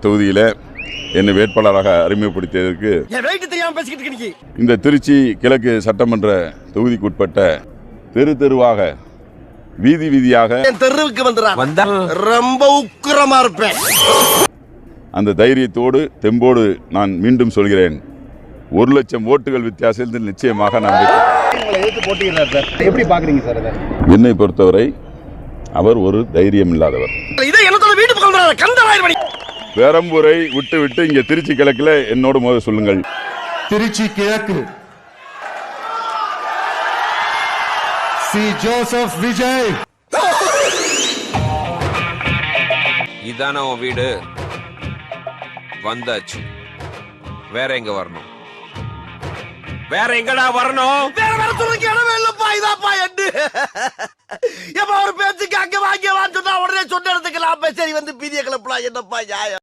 தொகுதியில என்னை வேட்பாளராக அறிமுகப்படுத்தியதற்கு இந்த திருச்சி கிழக்கு சட்டமன்ற தொகுதிக்குட்பட்ட தெரு தெருவாக வீதி வீதியாக தெருவுக்கு வந்தா ரொம்ப உக்கிரமா இருப்பேன். அந்த தைரியத்தோடு தெம்போடு நான் மீண்டும் சொல்கிறேன், 1,00,000 ஓட்டுகள் வித்தியாசத்தில் நிச்சயமாக நான் எப்படி பாக்குறீங்க சார்? என்னை பொறுத்தவரை அவர் ஒரு தைரியம் இல்லாதவர். பெரம்பூரை விட்டு விட்டு இங்க திருச்சி கிழக்குல என்னோடு மோத சொல்லுங்கள். திருச்சி கிழக்கு சி ஜோசப் விஜய். இதான உன் வீடு, வந்தாச்சு. வேற எங்க வரணும்? வேற எங்கடா வரணும்? வேற சொல்லுங்க இடமே இல்லப்பா. இதாப்பா எட்டு எப்ப ஒரு பேச்சுக்கு அங்க வாங்க சொன்னா உடனே சொன்ன இடத்துக்கு சரி வந்து பீதிய கிளப்பலாம். என்னப்பா நியாயம்?